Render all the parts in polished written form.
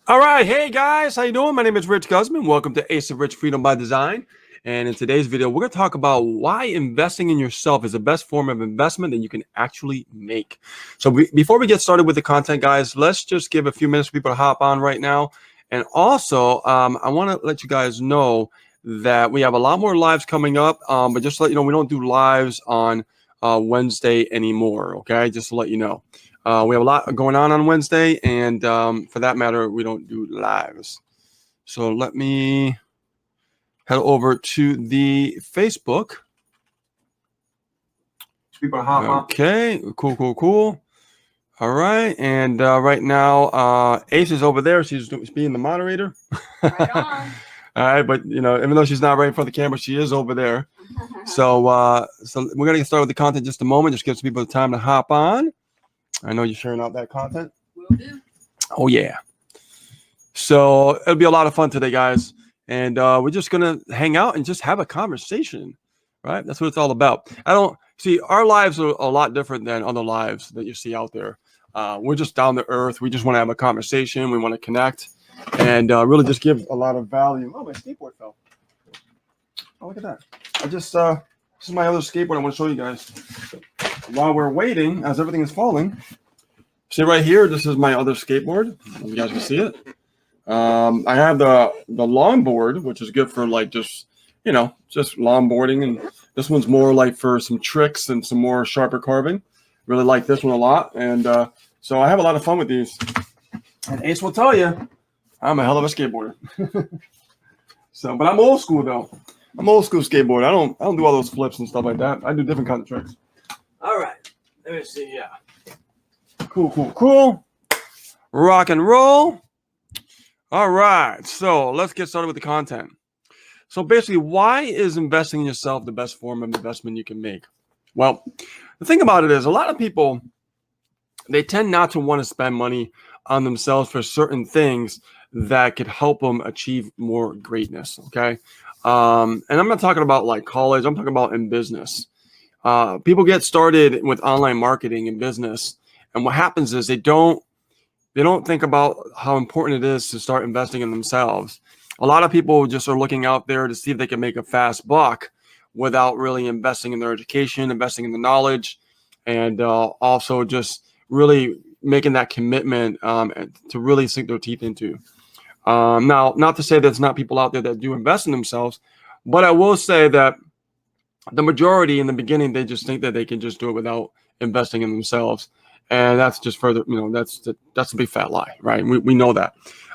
All right, hey guys, how you doing? My name is Rich Guzman. Welcome to Ace of Rich Freedom by Design. And in today's video, we're going to talk about why investing in yourself is the best form of investment that you can actually make. So before we get started with the content, guys, let's just give a few minutes for people to hop on right now. And also, I want to let you guys know that we have a lot more lives coming up. But just to let you know, we don't do lives on Wednesday anymore. Okay, just to let you know. We have a lot going on Wednesday, and for that matter, we don't do lives. So let me head over to the Facebook. Okay, cool. All right, and right now, Ace is over there. She's being the moderator. Right on. All right, but even though she's not right in front of the camera, she is over there. So we're gonna get started with the content in just a moment. Just give some people the time to hop on. I know you're sharing out that content. Will do. Oh yeah. So it'll be a lot of fun today, guys. And we're just gonna hang out and just have a conversation, right? That's what it's all about. I don't see our lives are a lot different than other lives that you see out there. We're just down to earth. We just want to have a conversation. We want to connect and really just give a lot of value. Oh, my skateboard fell. Oh, look at that. This is my other skateboard I want to show you guys. While we're waiting, as everything is falling, see right here, this is my other skateboard. You guys can see it. I have the longboard, which is good for like just longboarding, and this one's more like for some tricks and some more sharper carving. Really like this one a lot, and so I have a lot of fun with these. And Ace will tell you, I'm a hell of a skateboarder. So, but I'm old school though. I'm old school skateboarder. I don't do all those flips and stuff like that. I do different kind of tricks. All right, let me see. Yeah, cool. Rock and roll. All right, so let's get started with the content. So basically, why is investing in yourself the best form of investment you can make? Well, the thing about it is a lot of people, they tend not to want to spend money on themselves for certain things that could help them achieve more greatness, okay? And I'm not talking about like college. I'm talking about in business. People get started with online marketing and business, and what happens is they don't think about how important it is to start investing in themselves. A lot of people just are looking out there to see if they can make a fast buck without really investing in their education, investing in the knowledge, and also just really making that commitment to really sink their teeth into. Now, not to say there's not people out there that do invest in themselves, but I will say that the majority in the beginning, they just think that they can just do it without investing in themselves. And that's just further, that's a big fat lie, right? We know that.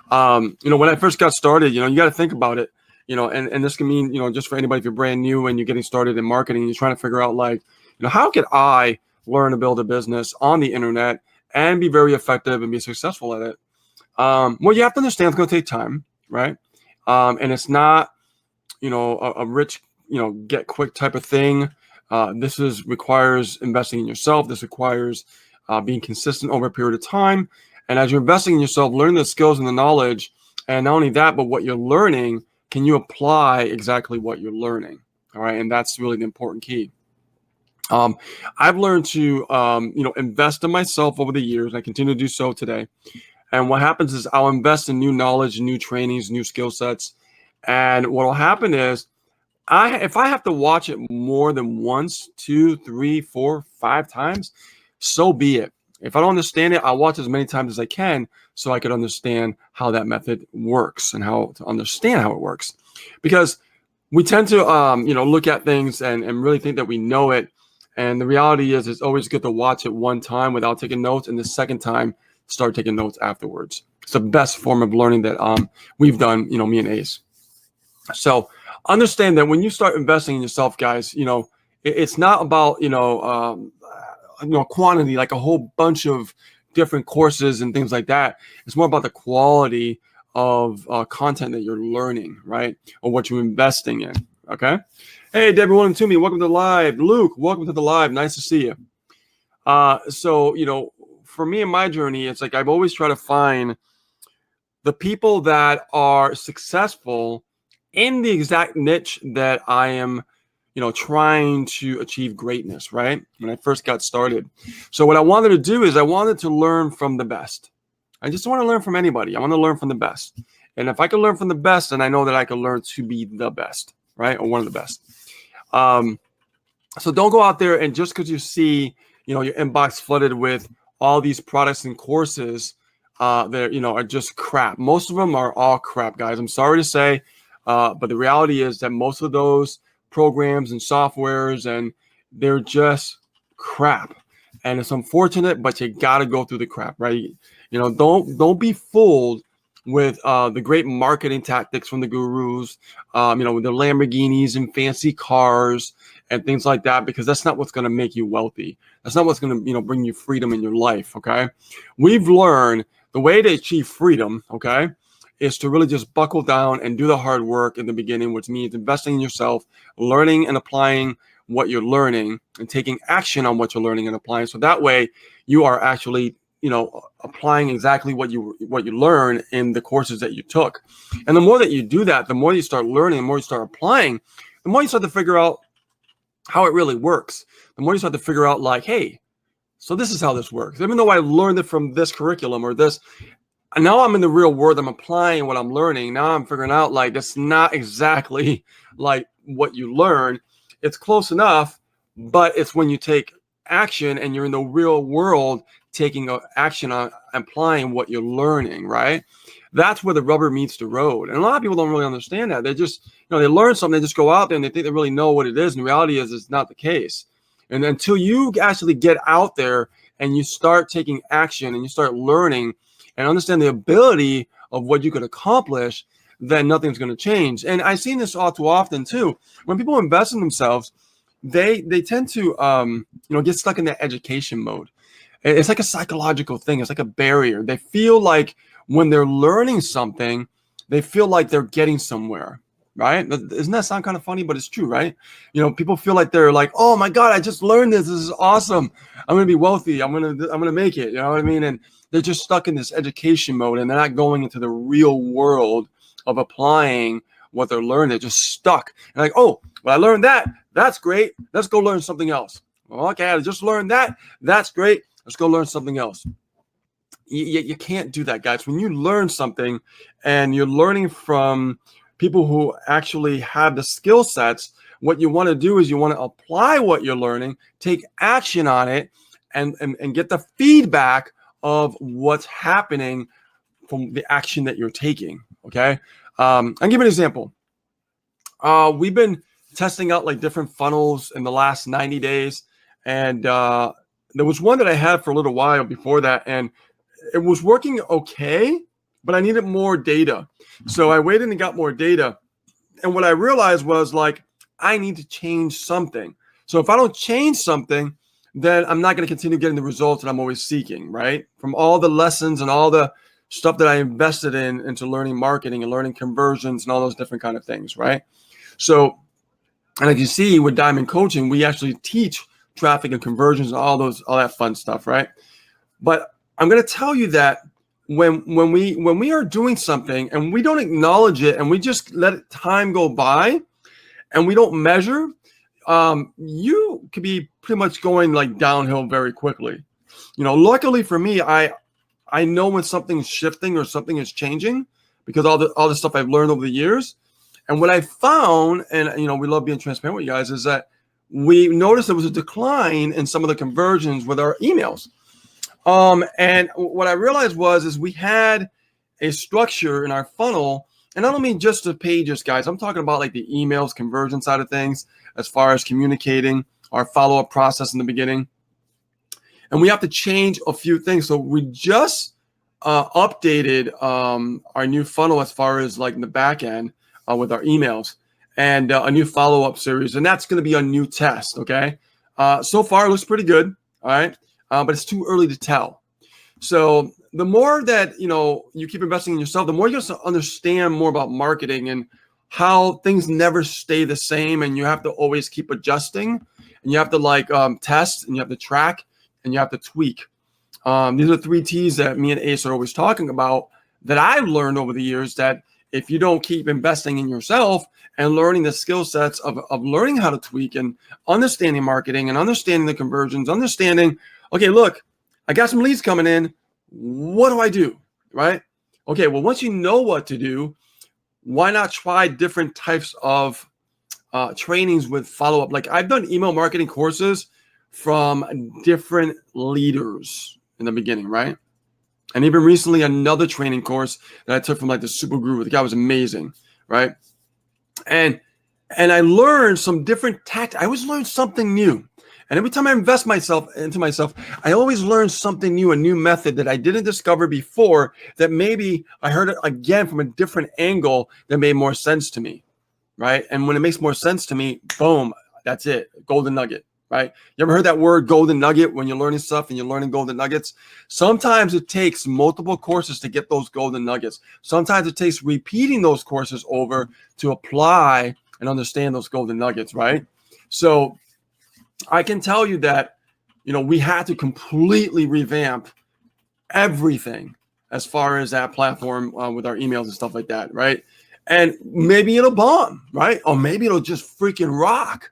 When I first got started, you got to think about it, and this can mean, just for anybody, if you're brand new and you're getting started in marketing, and you're trying to figure out like, how could I learn to build a business on the internet and be very effective and be successful at it? Well, you have to understand it's going to take time, right? And it's not, a rich, get quick type of thing. This requires investing in yourself. This requires being consistent over a period of time. And as you're investing in yourself, learn the skills and the knowledge. And not only that, but what you're learning, can you apply exactly what you're learning? All right. And that's really the important key. I've learned to, invest in myself over the years. I continue to do so today. And what happens is I'll invest in new knowledge, new trainings, new skill sets. And what will happen is if I have to watch it more than once, 2, 3, 4, 5 times, so be it. If I don't understand it, I'll watch as many times as I can so I could understand how that method works and how to understand how it works. Because we tend to, look at things and really think that we know it. And the reality is it's always good to watch it one time without taking notes, and the second time, start taking notes afterwards. It's the best form of learning that we've done, me and Ace. So understand that when you start investing in yourself, guys, it's not about, quantity, like a whole bunch of different courses and things like that. It's more about the quality of content that you're learning, right? Or what you're investing in. Okay. Hey, Debbie, welcome to me. Welcome to the live. Luke, welcome to the live. Nice to see you. So, for me in my journey, it's like I've always tried to find the people that are successful in the exact niche that I am, trying to achieve greatness, right? When I first got started. So what I wanted to do is I wanted to learn from the best. I just want to learn from anybody. I want to learn from the best. And if I can learn from the best, then I know that I can learn to be the best, right? Or one of the best. So don't go out there and just because you see, your inbox flooded with all these products and courses that, are just crap. Most of them are all crap, guys. I'm sorry to say, but the reality is that most of those programs and softwares, and they're just crap. And it's unfortunate, but you got to go through the crap, right? Don't be fooled with the great marketing tactics from the gurus, with the Lamborghinis and fancy cars and things like that, because that's not what's going to make you wealthy. That's not what's going to, bring you freedom in your life. Okay. We've learned the way to achieve freedom, okay, is to really just buckle down and do the hard work in the beginning, which means investing in yourself, learning and applying what you're learning and taking action on what you're learning and applying. So that way you are actually, applying exactly what you learn in the courses that you took. And the more that you do that, the more you start learning, the more you start applying, the more you start to figure out how it really works. The more you start to figure out like, hey, so this is how this works. Even though I learned it from this curriculum or this, and now I'm in the real world, I'm applying what I'm learning. Now I'm figuring out like it's not exactly like what you learn. It's close enough, but it's when you take action and you're in the real world taking action on applying what you're learning, right? That's where the rubber meets the road. And a lot of people don't really understand that. They just, they learn something, they just go out there and they think they really know what it is. And the reality is it's not the case. And until you actually get out there and you start taking action and you start learning and understand the ability of what you could accomplish, then nothing's going to change. And I've seen this all too often too. When people invest in themselves, they tend to get stuck in that education mode. It's like a psychological thing. It's like a barrier. They feel like when they're learning something, they feel like they're getting somewhere, right? Doesn't that sound kind of funny? But it's true, right? People feel like they're like, oh my God, I just learned this. This is awesome. I'm going to be wealthy. I'm going to make it. You know what I mean? And they're just stuck in this education mode and they're not going into the real world of applying what they're learning. They're just stuck. And like, oh, well, I learned that. That's great. Let's go learn something else. Well, okay, I just learned that. That's great. Let's go learn something else. You can't do that, guys. When you learn something and you're learning from people who actually have the skill sets, what you want to do is you want to apply what you're learning, take action on it, and get the feedback of what's happening from the action that you're taking. Okay. I'll give you an example. We've been testing out like different funnels in the last 90 days. And there was one that I had for a little while before that, and it was working okay, but I needed more data. So I waited and got more data. And what I realized was like, I need to change something. So if I don't change something, then I'm not going to continue getting the results that I'm always seeking, right? From all the lessons and all the stuff that I invested into learning marketing and learning conversions and all those different kind of things, right? So, and like you see with Diamond Coaching, we actually teach traffic and conversions and all that fun stuff, right? But I'm going to tell you that when we are doing something and we don't acknowledge it and we just let time go by and we don't measure, you could be pretty much going like downhill very quickly. Luckily for me, I know when something's shifting or something is changing because all the stuff I've learned over the years. And what I found, and we love being transparent with you guys, is that we noticed there was a decline in some of the conversions with our emails. And what I realized is we had a structure in our funnel, and I don't mean just the pages, guys. I'm talking about like the emails conversion side of things, as far as communicating our follow-up process in the beginning. And we have to change a few things. So we just updated our new funnel as far as like in the back end with our emails. And a new follow-up series, and that's going to be a new test, okay? So far, it looks pretty good, all right? But it's too early to tell. So the more that, you keep investing in yourself, the more you understand more about marketing and how things never stay the same, and you have to always keep adjusting, and you have to test, and you have to track, and you have to tweak. These are 3 T's that me and Ace are always talking about that I've learned over the years, that if you don't keep investing in yourself and learning the skill sets of learning how to tweak and understanding marketing and understanding the conversions, understanding, okay, look, I got some leads coming in. What do I do? right? Okay, well, once you know what to do, why not try different types of trainings with follow-up? Like I've done email marketing courses from different leaders in the beginning, right? And even recently, another training course that I took from like the super guru. The guy was amazing, right? And I learned some different tactics. I always learn something new. And every time I invest into myself, I always learn something new, a new method that I didn't discover before, that maybe I heard it again from a different angle that made more sense to me, right? And when it makes more sense to me, boom, that's it, golden nugget, right? You ever heard that word golden nugget when you're learning stuff and you're learning golden nuggets? Sometimes it takes multiple courses to get those golden nuggets. Sometimes it takes repeating those courses over to apply and understand those golden nuggets, right? So I can tell you that, we had to completely revamp everything as far as that platform with our emails and stuff like that, right? And maybe it'll bomb, right? Or maybe it'll just freaking rock,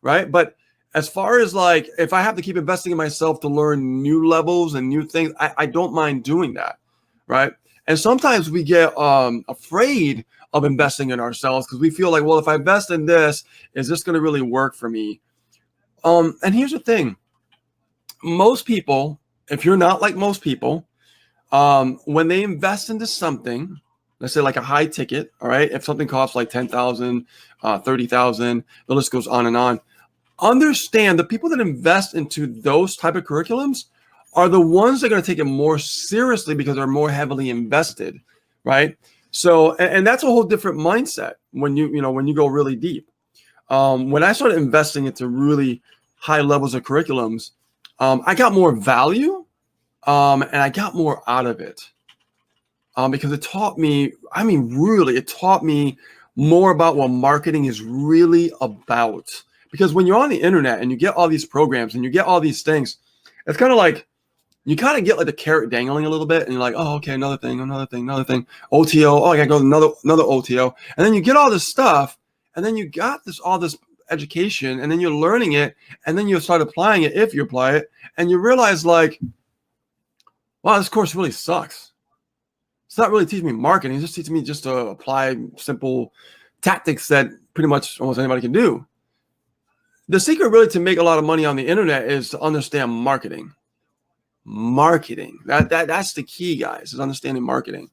right? But as far as like, if I have to keep investing in myself to learn new levels and new things, I don't mind doing that, right? And sometimes we get afraid of investing in ourselves because we feel like, well, if I invest in this, is this going to really work for me? And here's the thing. Most people, if you're not like most people, when they invest into something, let's say like a high ticket, all right, if something costs like 10,000, 30,000, the list goes on and on. Understand the people that invest into those type of curriculums are the ones that are going to take it more seriously because they're more heavily invested, right? So, and that's a whole different mindset when you go really deep. When I started investing into really high levels of curriculums, I got more value, and I got more out of it, because it taught me, it taught me more about what marketing is really about. Because when you're on the internet and you get all these programs and you get all these things, it's kind of like, you kind of get like the carrot dangling a little bit, and you're like, oh, okay, another thing, OTO. Oh, I gotta go to another OTO, and then you get all this stuff, and then you got all this education, and then you're learning it, and then you start applying it if you apply it, and you realize like, wow, this course really sucks. It's not really teaching me marketing. It's just teaching me just to apply simple tactics that pretty much almost anybody can do. The secret really to make a lot of money on the internet is to understand marketing. That's the key, guys, is understanding marketing.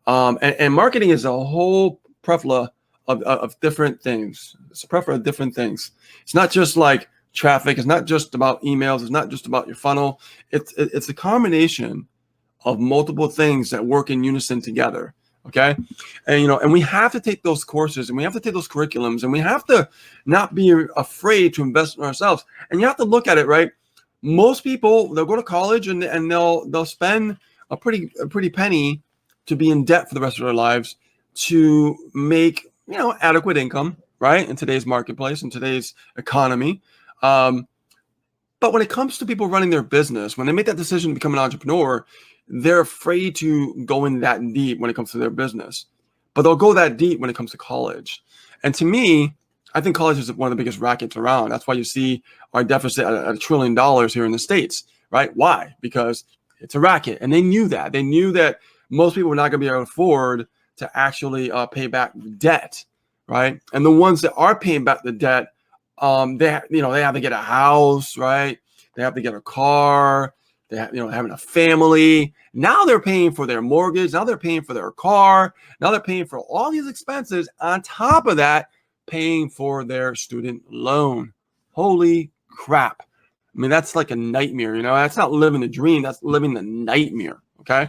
And marketing is a whole plethora of different things. It's a plethora of different things. It's not just like traffic. It's not just about emails. It's not just about your funnel. It's a combination of multiple things that work in unison together. Okay. And we have to take those courses, and we have to take those curriculums, and we have to not be afraid to invest in ourselves. And you have to look at it, right? Most people, they'll go to college and they'll spend a pretty penny to be in debt for the rest of their lives to make, adequate income, right? In today's marketplace, in today's economy. But when it comes to people running their business, when they make that decision to become an entrepreneur, they're afraid to go in that deep when it comes to their business, but they'll go that deep when it comes to college. And to me, I think college is one of the biggest rackets around. That's why you see our deficit at $1 trillion here in the States, right? Why? Because it's a racket. And they knew that. They knew that most people were not going to be able to afford to actually pay back debt, right? And the ones that are paying back the debt, they have to get a house, right? They have to get a car. They have, having a family. Now they're paying for their mortgage. Now they're paying for their car. Now they're paying for all these expenses. On top of that, paying for their student loan. Holy crap. I mean, that's like a nightmare, that's not living the dream. That's living the nightmare. Okay.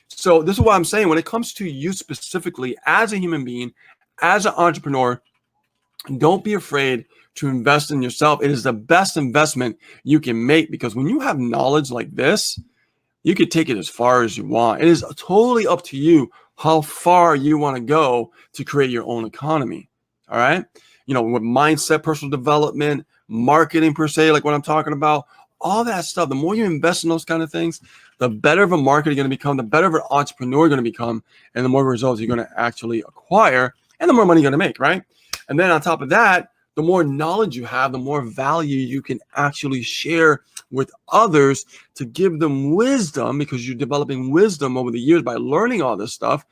So this is what I'm saying. When it comes to you specifically as a human being, as an entrepreneur, don't be afraid to invest in yourself. It is the best investment you can make, because when you have knowledge like this, you could take it as far as you want. It is totally up to you how far you want to go to create your own economy. All right. With mindset, personal development, marketing per se, like what I'm talking about, all that stuff. The more you invest in those kind of things, the better of a marketer you're going to become, the better of an entrepreneur you're going to become, and the more results you're going to actually acquire, and the more money you're going to make, right? And then on top of that, The more knowledge you have, the more value you can actually share with others to give them wisdom, because you're developing wisdom over the years by learning all this stuff.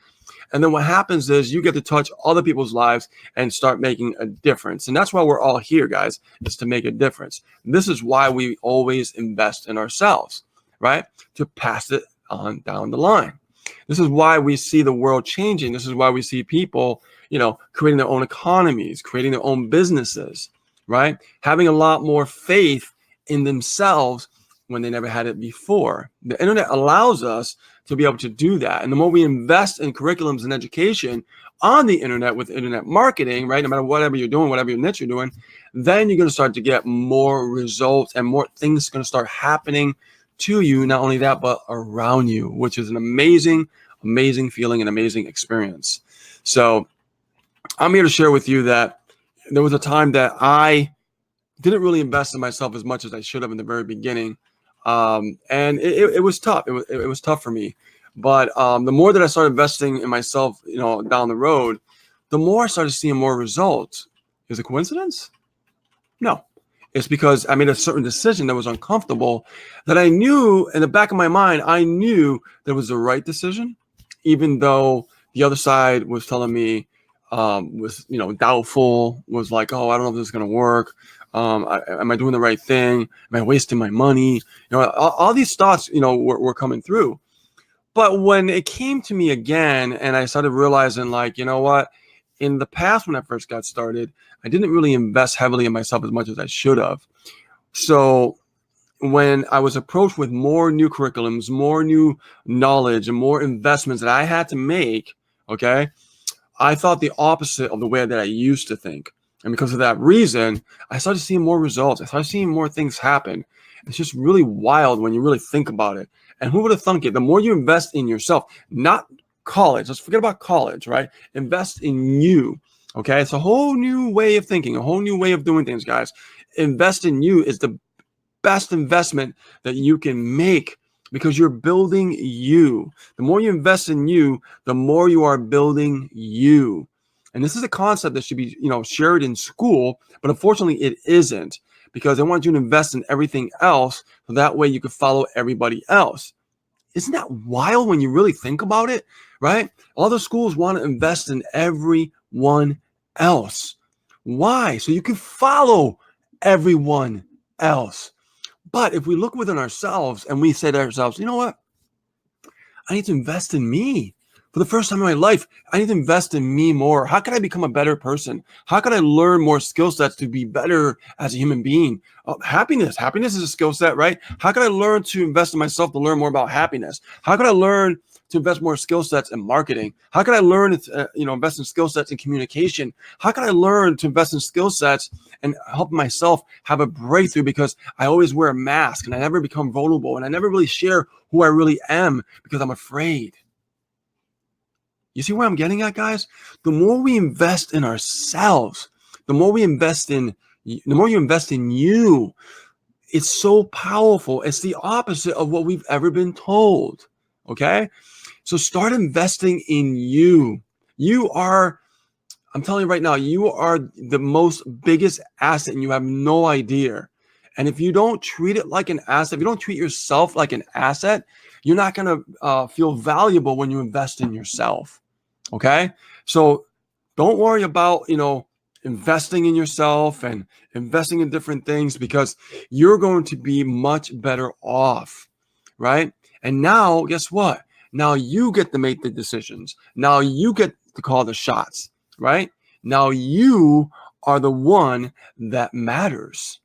And then what happens is you get to touch other people's lives and start making a difference. And that's why we're all here, guys, is to make a difference. This is why we always invest in ourselves, right? To pass it on down the line. This is why we see the world changing. This is why we see people, creating their own economies, creating their own businesses, right? Having a lot more faith in themselves when they never had it before. The internet allows us to be able to do that. And the more we invest in curriculums and education on the internet with internet marketing, right? No matter whatever you're doing, whatever your niche you're doing, then you're going to start to get more results and more things going to start happening to you. Not only that, but around you, which is an amazing, amazing feeling and amazing experience. So I'm here to share with you that there was a time that I didn't really invest in myself as much as I should have in the very beginning. And it was tough. It was tough for me. But the more that I started investing in myself, down the road, the more I started seeing more results. Is it coincidence? No. It's because I made a certain decision that was uncomfortable, that I knew in the back of my mind, I knew that was the right decision, even though the other side was telling me, was doubtful, was like, oh, I don't know if this is going to work. Am I doing the right thing? Am I wasting my money? All these thoughts, were coming through. But when it came to me again, and I started realizing, like, you know what? In the past, when I first got started, I didn't really invest heavily in myself as much as I should have. So when I was approached with more new curriculums, more new knowledge, and more investments that I had to make, okay, I thought the opposite of the way that I used to think. And because of that reason, I started seeing more results. I started seeing more things happen. It's just really wild when you really think about it. And who would have thunk it? The more you invest in yourself, not college, let's forget about college, right? Invest in you, okay? It's a whole new way of thinking, a whole new way of doing things, guys. Invest in you is the best investment that you can make, because you're building you. The more you invest in you, the more you are building you. And this is a concept that should be, shared in school, but unfortunately it isn't, because they want you to invest in everything else, so that way you can follow everybody else. Isn't that wild when you really think about it, right? All the schools want to invest in everyone else. Why? So you can follow everyone else. But if we look within ourselves and we say to ourselves, you know what? I need to invest in me. For the first time in my life, I need to invest in me more. How can I become a better person? How can I learn more skill sets to be better as a human being? Happiness. Happiness is a skill set, right? How can I learn to invest in myself to learn more about happiness? How can I learn to invest more skill sets in marketing? How can I learn to invest in skill sets in communication? How can I learn to invest in skill sets and help myself have a breakthrough? Because I always wear a mask and I never become vulnerable and I never really share who I really am because I'm afraid. You see where I'm getting at, guys? The more we invest in ourselves, the more you invest in you, it's so powerful. It's the opposite of what we've ever been told. Okay? So start investing in you. I'm telling you right now, you are the most biggest asset and you have no idea. And if you don't treat it like an asset, if you don't treat yourself like an asset, you're not going to feel valuable when you invest in yourself. Okay? So don't worry about, investing in yourself and investing in different things, because you're going to be much better off, right? And now, guess what? Now you get to make the decisions. Now you get to call the shots, right? Now you are the one that matters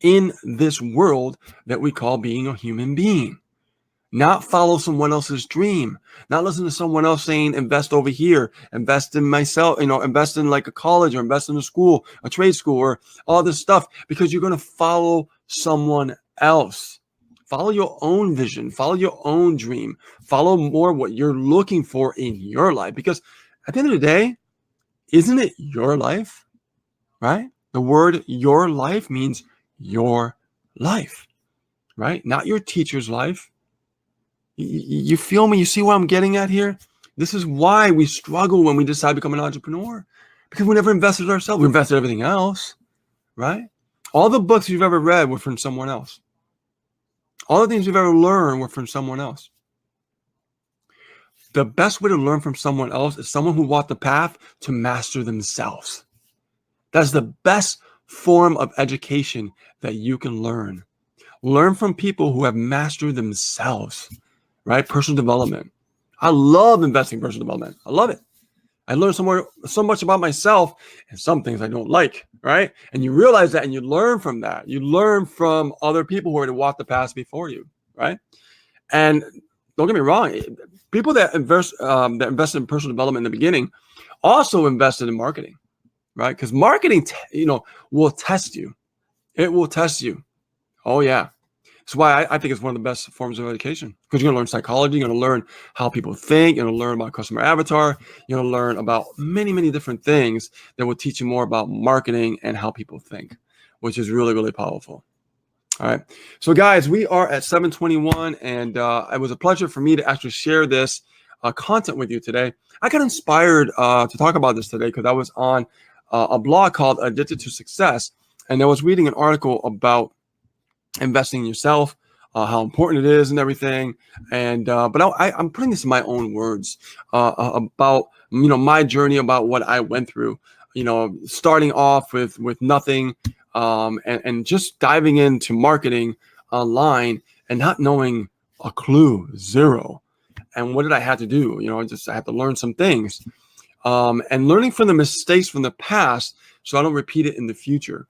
in this world that we call being a human being. Not follow someone else's dream, not listen to someone else saying, invest over here, invest in myself, invest in like a college or invest in a school, a trade school, or all this stuff, because you're going to follow someone else. Follow your own vision, follow your own dream, follow more what you're looking for in your life. Because at the end of the day, isn't it your life, right? The word your life means your life, right? Not your teacher's life. You feel me? You see what I'm getting at here? This is why we struggle when we decide to become an entrepreneur, Because we never invested in ourselves. We invested in everything else, right? All the books you've ever read were from someone else. All the things you've ever learned were from someone else. The best way to learn from someone else is someone who walked the path to master themselves. That's the best form of education that you can learn. Learn from people who have mastered themselves, right? Personal development. I love investing in personal development. I love it. I learned so much about myself and some things I don't like, right? And you realize that and you learn from that. You learn from other people who already walked the path before you, right? And don't get me wrong, people that invested in personal development in the beginning also invested in marketing, right? Because marketing, will test you. It will test you. Oh, yeah. That's why I think it's one of the best forms of education, because you're going to learn psychology. You're going to learn how people think. You're going to learn about customer avatar. You're going to learn about many, many different things that will teach you more about marketing and how people think, which is really, really powerful. All right. So, guys, we are at 7:21, and it was a pleasure for me to actually share this content with you today. I got inspired to talk about this today because I was on a blog called Addicted to Success, and I was reading an article about investing in yourself, how important it is and everything. And but I'm putting this in my own words about my journey, about what I went through, starting off with nothing, and just diving into marketing online and not knowing a clue, zero. And what did I have to do? I had to learn some things, and learning from the mistakes from the past so I don't repeat it in the future.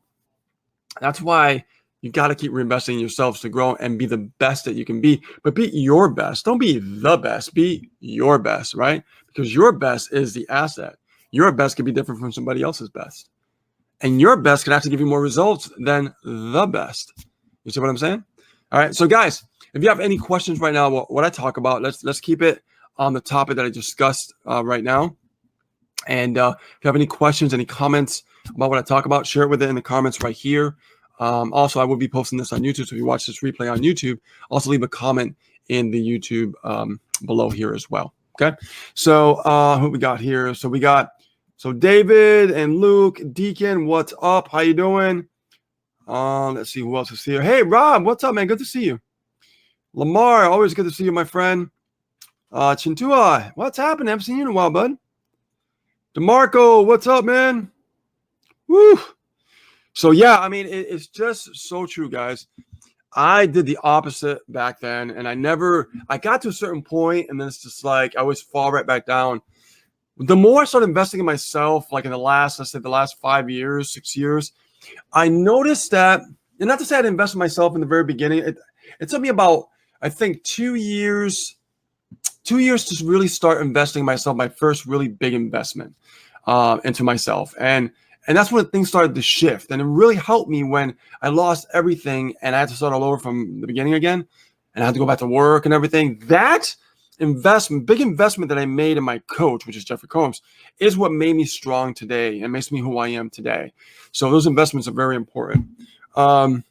That's why you got to keep reinvesting in yourselves to grow and be the best that you can be. But be your best. Don't be the best. Be your best, right? Because your best is the asset. Your best could be different from somebody else's best. And your best can actually give you more results than the best. You see what I'm saying? All right. So, guys, if you have any questions right now about what I talk about, let's keep it on the topic that I discussed right now. And if you have any questions, any comments about what I talk about, share it with it in the comments right here. Also, I will be posting this on YouTube. So if you watch this replay on YouTube, also leave a comment in the YouTube below here as well. Okay. So who we got here? So David and Luke, Deacon, what's up? How you doing? Let's see who else is here. Hey, Rob, what's up, man? Good to see you. Lamar, always good to see you, my friend. Chintua, what's happening? I haven't seen you in a while, bud. DeMarco, what's up, man? Woo. So, yeah, I mean, it's just so true, guys. I did the opposite back then, and I got to a certain point, and then it's just like I always fall right back down. The more I started investing in myself, like in the last 5 years, 6 years, I noticed that, and not to say I didn't invest in myself in the very beginning, it took me about, I think, 2 years to really start investing in myself, my first really big investment into myself. And that's when things started to shift. And it really helped me when I lost everything and I had to start all over from the beginning again. And I had to go back to work and everything. That big investment that I made in my coach, which is Jeffrey Combs, is what made me strong today and makes me who I am today. So those investments are very important. And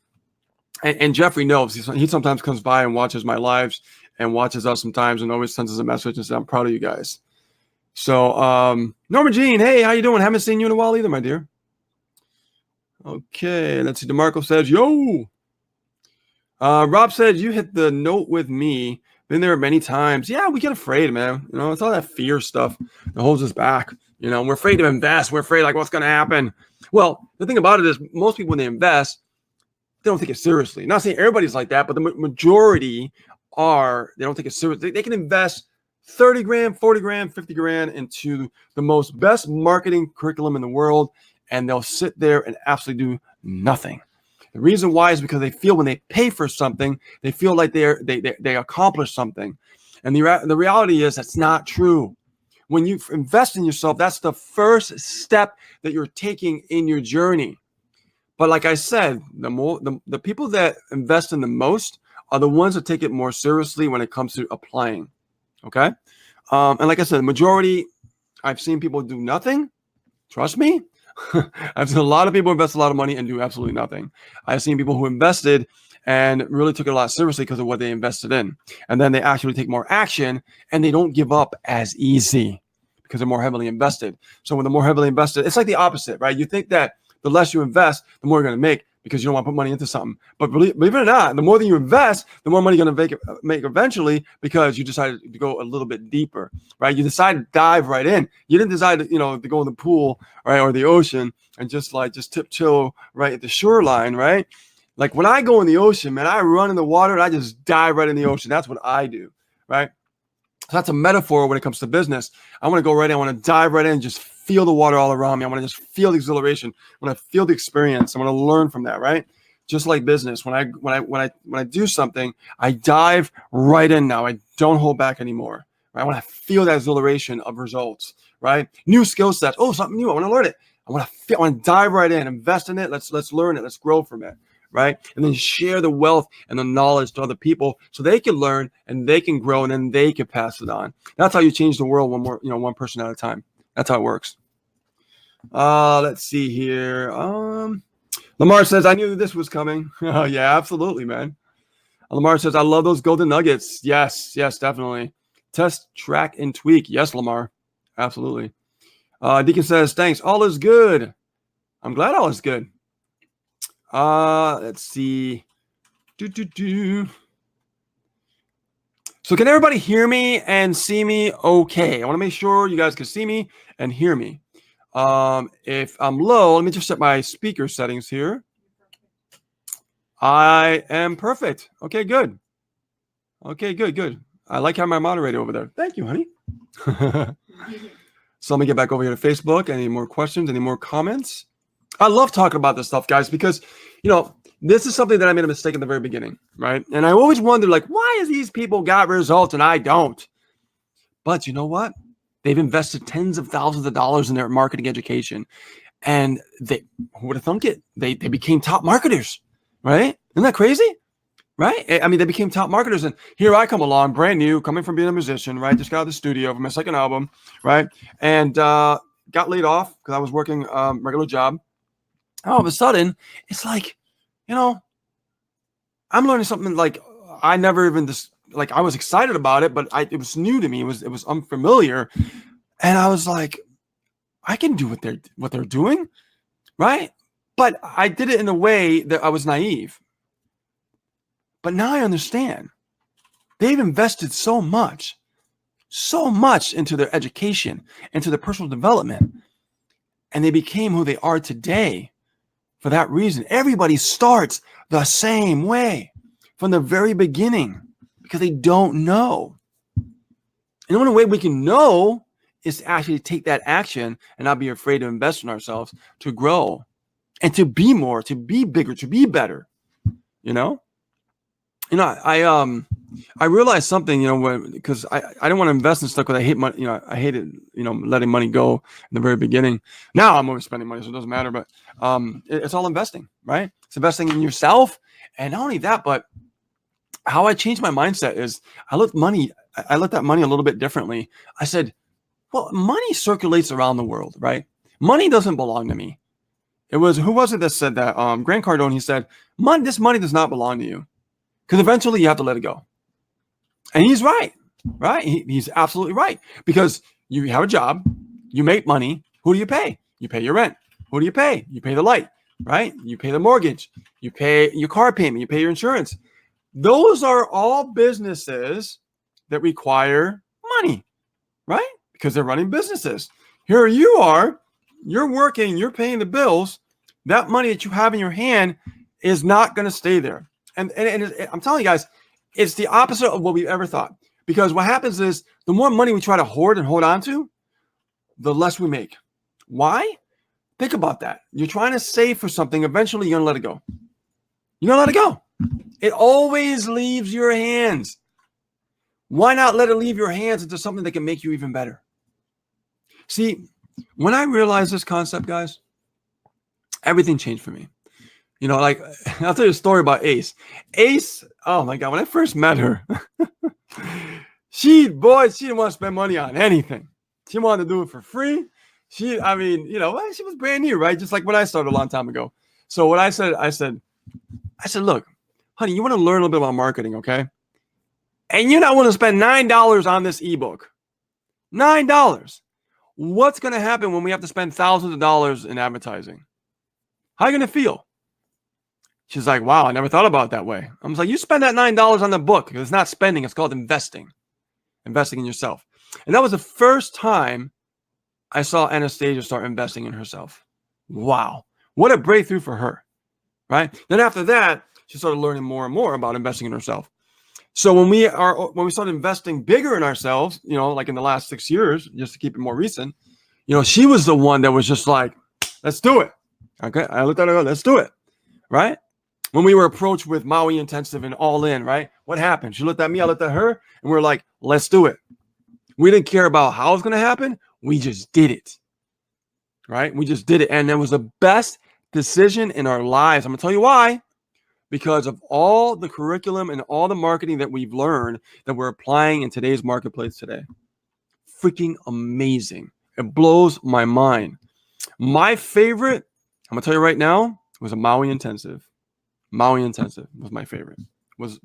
Jeffrey knows. He sometimes comes by and watches my lives and watches us sometimes and always sends us a message and says, I'm proud of you guys. So, Norma Jean, hey, how you doing? Haven't seen you in a while either, my dear. Okay, let's see. DeMarco says, yo. Rob says, you hit the note with me. Been there many times. Yeah, we get afraid, man. It's all that fear stuff that holds us back. We're afraid to invest. We're afraid, like, what's going to happen? Well, the thing about it is most people, when they invest, they don't take it seriously. Not saying everybody's like that, but the majority they don't take it seriously. They can invest 30 grand, 40 grand, 50 grand into the best marketing curriculum in the world, and they'll sit there and absolutely do nothing. The reason why is because they feel when they pay for something, they feel like they accomplished something. And the reality is that's not true. When you invest in yourself, that's the first step that you're taking in your journey. But like I said, the people that invest in the most are the ones that take it more seriously when it comes to applying. Okay. And like I said, the majority, I've seen people do nothing. Trust me. I've seen a lot of people invest a lot of money and do absolutely nothing. I've seen people who invested and really took it a lot seriously because of what they invested in. And then they actually take more action and they don't give up as easy because they're more heavily invested. So when they're more heavily invested, it's like the opposite, right? You think that the less you invest, the more you're going to make because you don't want to put money into something. But believe it or not, the more that you invest, the more money you're going to make eventually because you decided to go a little bit deeper, right? You decided to dive right in. You didn't decide to, to go in the pool, right, or the ocean and just tip chill right at the shoreline, right? Like when I go in the ocean, man, I run in the water and I just dive right in the ocean. That's what I do, right? So that's a metaphor when it comes to business. I want to go right in. I want to dive right in and just feel the water all around me. I want to just feel the exhilaration. I want to feel the experience. I want to learn from that, right? Just like business. When I do something, I dive right in now. I don't hold back anymore. Right? I want to feel that exhilaration of results, right? New skill sets. Oh, something new. I want to learn it. I want to dive right in, invest in it. Let's learn it. Let's grow from it. Right? And then share the wealth and the knowledge to other people so they can learn and they can grow and then they can pass it on. That's how you change the world one person at a time. That's how it works. Let's see here. Lamar says, I knew this was coming. Oh, yeah, absolutely, man. Lamar says, I love those golden nuggets. Yes, definitely. Test, track, and tweak. Yes, Lamar. Absolutely. Deacon says, thanks. All is good. I'm glad all is good. Let's see. So can everybody hear me and see me okay? I want to make sure you guys can see me and hear me. If I'm low, let me just set my speaker settings here. I am perfect. Okay, good. Okay, good. I like having my moderator over there. Thank you, honey. So let me get back over here to Facebook. Any more questions? Any more comments? I love talking about this stuff, guys, because, this is something that I made a mistake in the very beginning, right? And I always wondered, why is these people got results and I don't? But you know what? They've invested tens of thousands of dollars in their marketing education. And who would have thunk it? They became top marketers, right? Isn't that crazy? Right? I mean, they became top marketers. And here I come along, brand new, coming from being a musician, right? Just got out of the studio for my second album, right? And got laid off because I was working regular job. All of a sudden, it's like, I'm learning something I never even I was excited about it, but it was new to me. It was unfamiliar. And I was like, I can do what they're doing, right? But I did it in a way that I was naive. But now I understand. They've invested so much into their education, into their personal development, and they became who they are today for that reason. Everybody starts the same way from the very beginning because they don't know. And the only way we can know is to actually take that action and not be afraid to invest in ourselves, to grow and to be more, to be bigger, to be better. I realized something, because I didn't want to invest in stuff because I hate money. I hated, letting money go in the very beginning. Now I'm always spending money, so it doesn't matter. But it's all investing, right? It's investing in yourself, and not only that, but how I changed my mindset is I looked at money a little bit differently. I said, well, money circulates around the world, right? Money doesn't belong to me. Who was it that said that? Grant Cardone. He said, this money does not belong to you. Because eventually you have to let it go. And he's right? He's absolutely right. Because you have a job, you make money. Who do you pay? You pay your rent. Who do you pay? You pay the light, right? You pay the mortgage. You pay your car payment. You pay your insurance. Those are all businesses that require money, right? Because they're running businesses. Here you are. You're working. You're paying the bills. That money that you have in your hand is not going to stay there. And I'm telling you guys, it's the opposite of what we ever thought. Because what happens is the more money we try to hoard and hold on to, the less we make. Why? Think about that. You're trying to save for something. Eventually, you're going to let it go. You're going to let it go. It always leaves your hands. Why not let it leave your hands into something that can make you even better? See, when I realized this concept, guys, everything changed for me. I'll tell you a story about Ace. Ace, oh my God, when I first met her, she didn't want to spend money on anything. She wanted to do it for free. She was brand new, right? Just like when I started a long time ago. So what I said, look, honey, you want to learn a little bit about marketing, okay? And you're not want to spend $9 on this ebook. $9. what's going to happen when we have to spend thousands of dollars in advertising? How are you going to feel? She's like, wow, I never thought about it that way. I was like, you spend that $9 on the book. It's not spending. It's called investing in yourself. And that was the first time I saw Anastasia start investing in herself. Wow. What a breakthrough for her, right? Then after that, she started learning more and more about investing in herself. So when we started investing bigger in ourselves, like in the last 6 years, just to keep it more recent, she was the one that was just like, let's do it. Okay. I looked at her, let's do it. Right. When we were approached with Maui Intensive and All In, right? What happened? She looked at me, I looked at her, and we were like, let's do it. We didn't care about how it's going to happen. We just did it. Right. We just did it. And it was the best decision in our lives. I'm going to tell you why. Because of all the curriculum and all the marketing that we've learned that we're applying in today's marketplace today. Freaking amazing. It blows my mind. My favorite, I'm going to tell you right now, was a Maui Intensive. Maui Intensive was my favorite. Was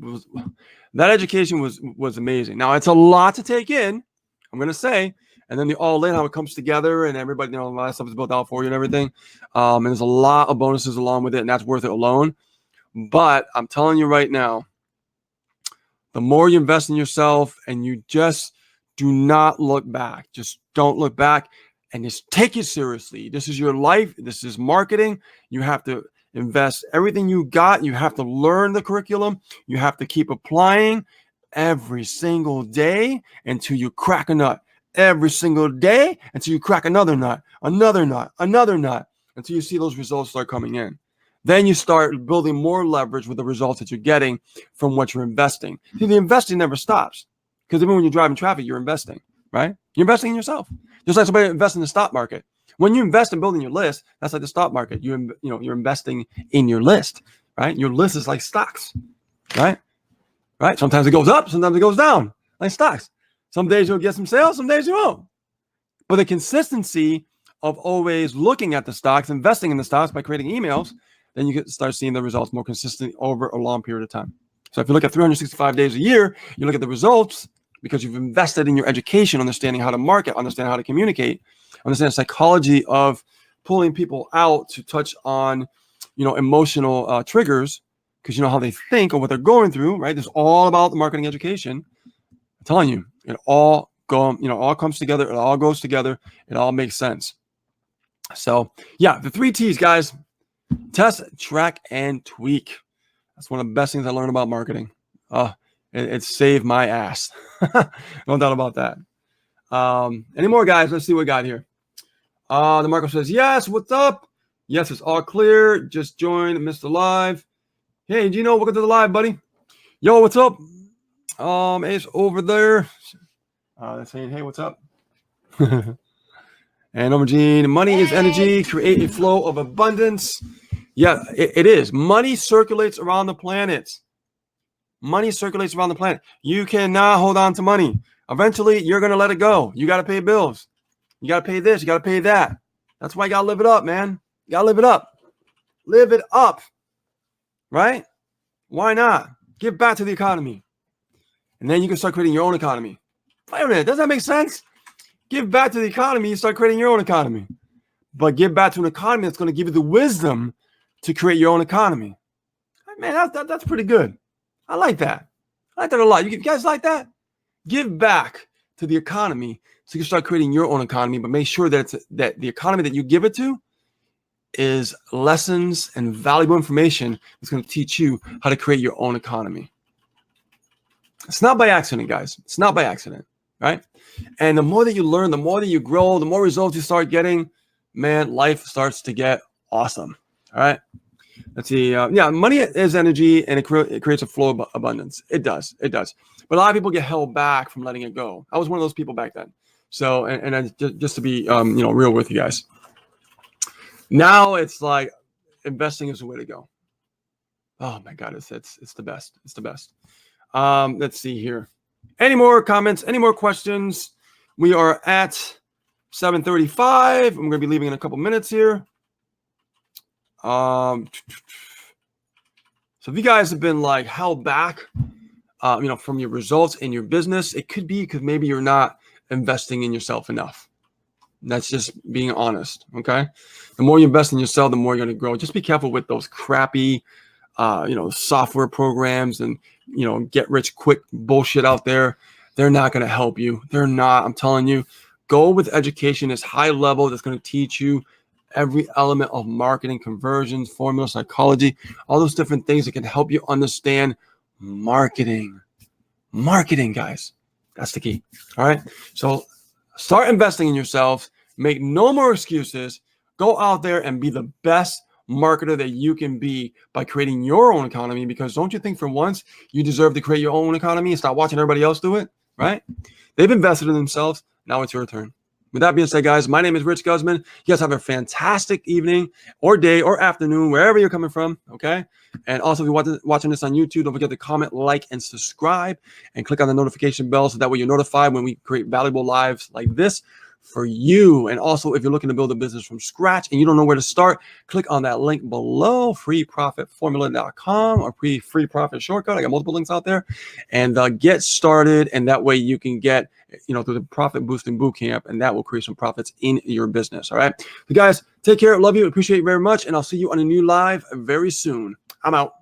that education was amazing. Now, it's a lot to take in, I'm going to say. And then the All In, how it comes together, and everybody, a lot of stuff is built out for you and everything. And there's a lot of bonuses along with it, and that's worth it alone. But I'm telling you right now, the more you invest in yourself and you just do not look back, just don't look back and just take it seriously. This is your life. This is marketing. You have to invest everything you got. You have to learn the curriculum. You have to keep applying every single day until you crack a nut. Every single day until you crack another nut, another nut, until you see those results start coming in. Then you start building more leverage with the results that you're getting from what you're investing. See, the investing never stops because even when you're driving traffic, you're investing, right? You're investing in yourself. Just like somebody invests in the stock market. When you invest in building your list, that's like the stock market. You're investing in your list, right? Your list is like stocks, right? Right? Sometimes it goes up, sometimes it goes down, like stocks. Some days you'll get some sales, some days you won't. But the consistency of always looking at the stocks, investing in the stocks by creating emails, then you can start seeing the results more consistently over a long period of time. So if you look at 365 days a year, you look at the results because you've invested in your education, understanding how to market, understanding how to communicate, understand the psychology of pulling people out to touch on, emotional triggers because you know how they think or what they're going through, right? It's all about the marketing education. I'm telling you, it all comes together. It all goes together. It all makes sense. So yeah, the 3 T's, guys. Test, track, and tweak. That's one of the best things I learned about marketing. It saved my ass. No doubt about that. Any more, guys? Let's see what we got here. The Marco says, yes, what's up? Yes, it's all clear. Just joined Mr. Live. Hey, Gino, welcome to the live, buddy. Yo, what's up? It's over there. They're saying, hey, what's up? And Omar Gene, money is energy. Create a flow of abundance. Yeah, it is. Money circulates around the planet. Money circulates around the planet. You cannot hold on to money. Eventually, you're going to let it go. You got to pay bills. You got to pay this. You got to pay that. That's why you got to live it up, man. You got to live it up. Live it up. Right? Why not? Give back to the economy. And then you can start creating your own economy. Wait a minute. Does that make sense? Give back to the economy. You start creating your own economy. But give back to an economy that's going to give you the wisdom to create your own economy. Man, that's pretty good. I like that. I like that a lot. You guys like that? Give back to the economy so you can start creating your own economy, but make sure that that the economy that you give it to is lessons and valuable information that's going to teach you how to create your own economy. It's not by accident, guys. It's not by accident, right? And the more that you learn, the more that you grow, the more results you start getting, man, life starts to get awesome. All right. Let's see. Money is energy, and it creates a flow of abundance. It does. It does. But a lot of people get held back from letting it go. I was one of those people back then. So, and just to be, real with you guys. Now it's like investing is the way to go. Oh my God, it's the best. It's the best. Let's see here. Any more comments? Any more questions? We are at 7:35. I'm going to be leaving in a couple minutes here. So if you guys have been like held back, from your results in your business, it could be because maybe you're not investing in yourself enough. That's just being honest. Okay. The more you invest in yourself, the more you're going to grow. Just be careful with those crappy, software programs and, get rich quick bullshit out there. They're not going to help you. They're not. I'm telling you, go with education that's high level, that's going to teach you every element of marketing, conversions, formula, psychology, all those different things that can help you understand marketing. Marketing, guys. That's the key. All right. So start investing in yourselves. Make no more excuses. Go out there and be the best marketer that you can be by creating your own economy, because don't you think for once you deserve to create your own economy and stop watching everybody else do it, right? They've invested in themselves. Now it's your turn. With that being said, guys, my name is Rich Guzman. You guys have a fantastic evening or day or afternoon, wherever you're coming from, okay? And also, if you're watching this on YouTube, don't forget to comment, like, and subscribe, and click on the notification bell so that way you're notified when we create valuable lives like this for you. And also, if you're looking to build a business from scratch and you don't know where to start, click on that link below, freeprofitformula.com or free profit shortcut. I got multiple links out there, and get started. And that way you can get, through the profit boosting bootcamp, and that will create some profits in your business. All right. So guys, take care. Love you. Appreciate you very much. And I'll see you on a new live very soon. I'm out.